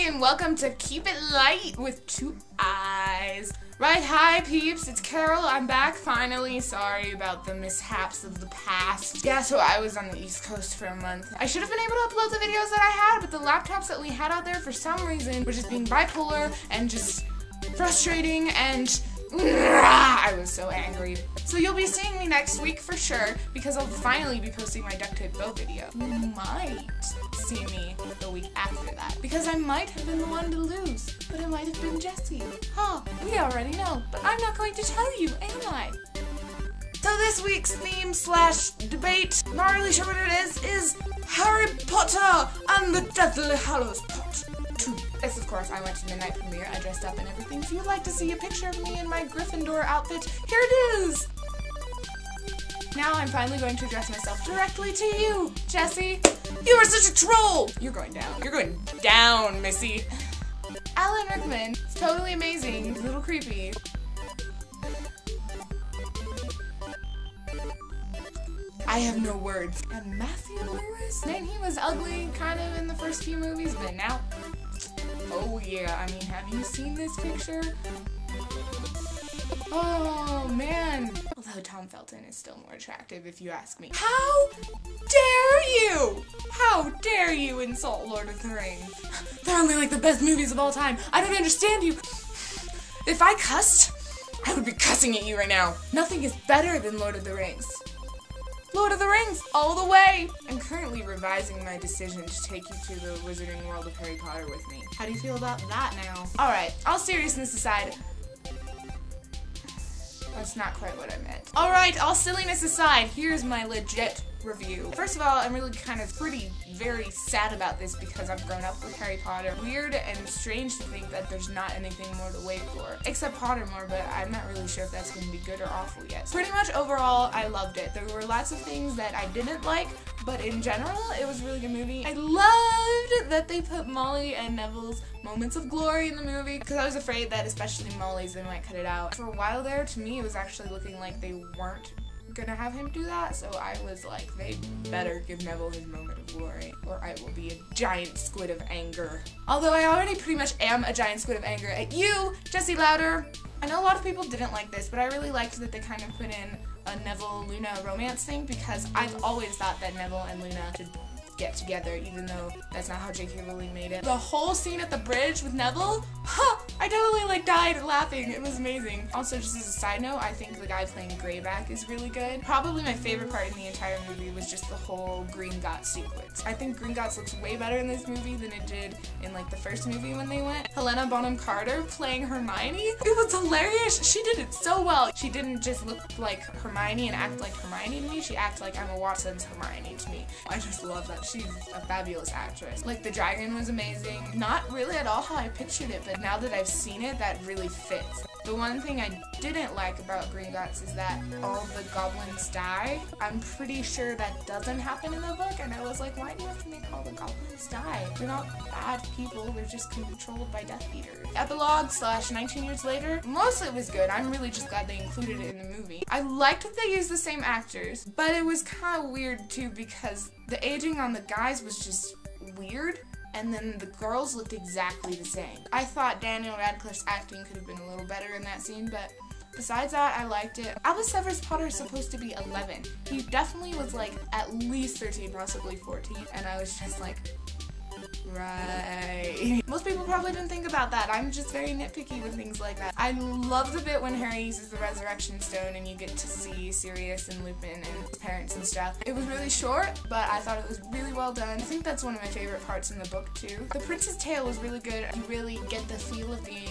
and welcome to Keep It Light with 2 eyes. Right, hi peeps, it's Carol. I'm back finally. Sorry about the mishaps of the past. Yeah, so I was on the East Coast for a month. I should have been able to upload the videos that I had, but the laptops that we had out there for some reason were just being bipolar and just frustrating, and I was so angry. So you'll be seeing me next week for sure, because I'll finally be posting my duct tape bow video. You might see me the week after that, because I might have been the one to lose, but it might have been Jessie. Huh, we already know, but I'm not going to tell you, am I? So this week's theme / debate, not really sure what it is Harry Potter and the Deathly Hallows Part 2. Yes, of course, I went to the night premiere. I dressed up and everything. If you'd like to see a picture of me in my Gryffindor outfit, here it is! Now I'm finally going to address myself directly to you, Jessie. You are such a troll! You're going down. You're going down, Missy. Alan Rickman is totally amazing. He's a little creepy. I have no words. And Matthew Lewis? Man, he was ugly kind of in the first few movies, but now, oh yeah, I mean, have you seen this picture? Oh man. Although Tom Felton is still more attractive if you ask me. How dare you? How dare you insult Lord of the Rings? They're only like the best movies of all time. I don't understand you. If I cussed, I would be cussing at you right now. Nothing is better than Lord of the Rings. Lord of the Rings, all the way! I'm currently revising my decision to take you to the Wizarding World of Harry Potter with me. How do you feel about that now? Alright, all seriousness aside, that's not quite what I meant. Alright, all silliness aside, here's my legit review. First of all, I'm really kind of very sad about this because I've grown up with Harry Potter. Weird and strange to think that there's not anything more to wait for. Except Pottermore, but I'm not really sure if that's going to be good or awful yet. Pretty much overall, I loved it. There were lots of things that I didn't like, but in general, it was a really good movie. I loved that they put Molly and Neville's moments of glory in the movie, because I was afraid that especially Molly's, they might cut it out. For a while there, to me, it was actually looking like they weren't gonna have him do that, so I was like, they better give Neville his moment of glory, or I will be a giant squid of anger. Although I already pretty much am a giant squid of anger at you, Jessie Louder. I know a lot of people didn't like this, but I really liked that they kind of put in a Neville-Luna romance thing, because I've always thought that Neville and Luna should get together, even though that's not how J.K. Rowling made it. The whole scene at the bridge with Neville, I totally died laughing. It was amazing. Also, just as a side note, I think the guy playing Greyback is really good. Probably my favorite part in the entire movie was just the whole Gringotts sequence. I think Gringotts looks way better in this movie than it did in like the first movie when they went. Helena Bonham Carter playing Hermione, it was hilarious. She did it so well. She didn't just look like Hermione and act like Hermione to me. She acted like Emma Watson's Hermione to me. I just love that. She's a fabulous actress. Like, the dragon was amazing. Not really at all how I pictured it, but now that I've seen it, that really fits. The one thing I didn't like about Gringotts is that all the goblins die. I'm pretty sure that doesn't happen in the book, and I was like, why do you have to make all the goblins die? They're not bad people, they're just controlled by Death Eaters. Epilogue / 19 years later, mostly it was good. I'm really just glad they included it in the movie. I liked that they used the same actors, but it was kind of weird too, because the aging on the guys was just weird, and then the girls looked exactly the same. I thought Daniel Radcliffe's acting could have been a little better in that scene, but besides that, I liked it. Albus Severus Potter is supposed to be 11. He definitely was like at least 13, possibly 14, and I was just like, right. Most people probably didn't think about that. I'm just very nitpicky with things like that. I love the bit when Harry uses the Resurrection Stone and you get to see Sirius and Lupin and his parents and stuff. It was really short, but I thought it was really well done. I think that's one of my favorite parts in the book too. The Prince's Tale was really good. You really get the feel of the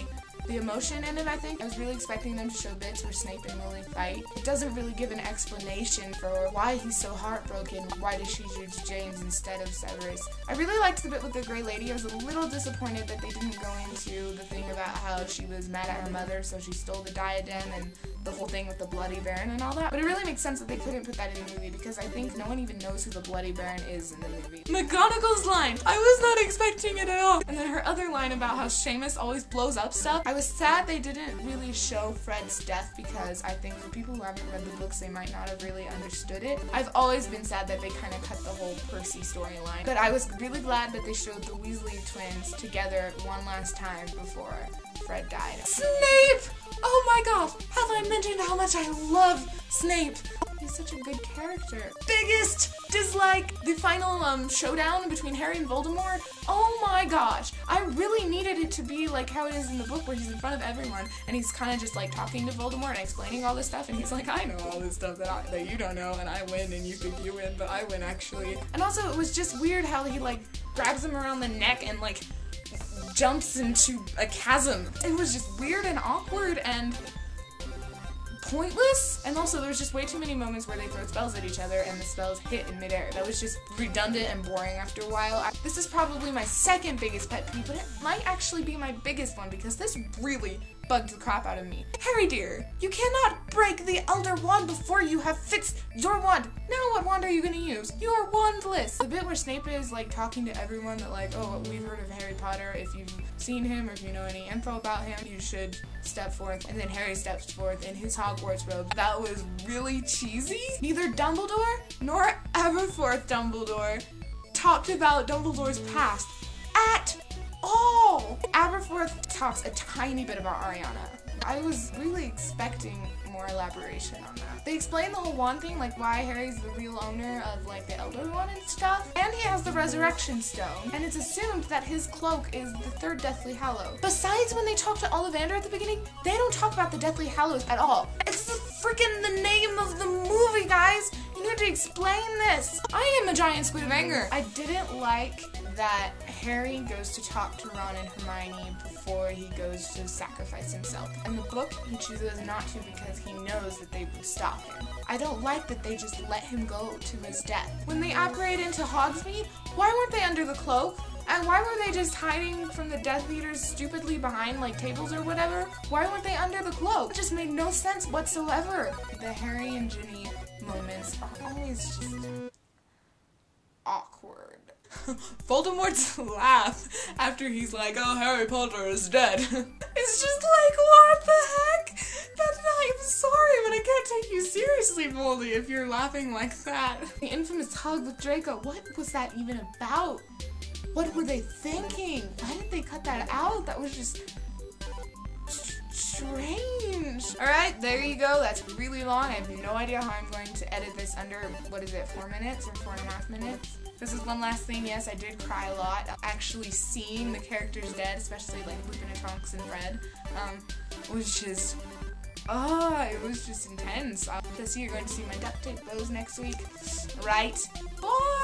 emotion in it, I think. I was really expecting them to show bits where Snape and Lily fight. It doesn't really give an explanation for why he's so heartbroken. Why does she choose James instead of Severus? I really liked the bit with the Grey Lady. I was a little disappointed that they didn't go into the thing about how she was mad at her mother, so she stole the diadem, and the whole thing with the Bloody Baron and all that. But it really makes sense that they couldn't put that in the movie because I think no one even knows who the Bloody Baron is in the movie. McGonagall's line, I was not expecting it at all. And then her other line about how Seamus always blows up stuff. I was sad they didn't really show Fred's death because I think for people who haven't read the books, they might not have really understood it. I've always been sad that they kind of cut the whole Percy storyline, but I was really glad that they showed the Weasley twins together one last time before Fred died. Snape! Oh my god! Have I mentioned how much I love Snape? He's such a good character. Biggest dislike, the final showdown between Harry and Voldemort. Oh my gosh. I really needed it to be like how it is in the book where he's in front of everyone and he's kind of just like talking to Voldemort and explaining all this stuff and he's like, I know all this stuff that you don't know and I win and you think you win, but I win actually. And also it was just weird how he like grabs him around the neck and like jumps into a chasm. It was just weird and awkward and pointless, and also there was just way too many moments where they throw spells at each other and the spells hit in midair. That was just redundant and boring after a while. This is probably my second biggest pet peeve, but it might actually be my biggest one because this really bugged the crap out of me. Harry dear, you cannot break the Elder Wand before you have fixed your wand. Now what wand are you gonna use? You are wandless. The bit where Snape is like talking to everyone that like, oh, we've heard of Harry Potter. If you've seen him or if you know any info about him, you should step forth. And then Harry steps forth in his Hogwarts robe. That was really cheesy. Neither Dumbledore nor Aberforth Dumbledore talked about Dumbledore's past at all. Aberforth talks a tiny bit about Ariana. I was really expecting more elaboration on that. They explain the whole wand thing, like why Harry's the real owner of like the Elder Wand and stuff, and he has the Resurrection Stone, and it's assumed that his cloak is the third Deathly Hallow. Besides, when they talk to Ollivander at the beginning, they don't talk about the Deathly Hallows at all. It's freaking the name of the movie, guys! You need to explain this! I am a giant squid of anger! I didn't like that Harry goes to talk to Ron and Hermione before he goes to sacrifice himself. In the book, he chooses not to because he knows that they would stop him. I don't like that they just let him go to his death. When they operated into Hogsmeade, why weren't they under the cloak? And why were they just hiding from the Death Eaters stupidly behind like tables or whatever? Why weren't they under the cloak? It just made no sense whatsoever. The Harry and Ginny moments are always just awkward. Voldemort's laugh after he's like, oh, Harry Potter is dead. It's just like, what the heck? That's not, I'm sorry, but I can't take you seriously, Voldy, if you're laughing like that. The infamous hug with Draco, what was that even about? What were they thinking? Why did they cut that out? That was just strange. Alright, there you go. That's really long. I have no idea how I'm going to edit this under, what is it, 4 minutes or 4.5 minutes? This is one last thing. Yes, I did cry a lot. Actually seeing the characters dead, especially like Lupin and Tonks and Fred, was just, it was just intense. So you're going to see my duct tape bows next week. Right? Bye!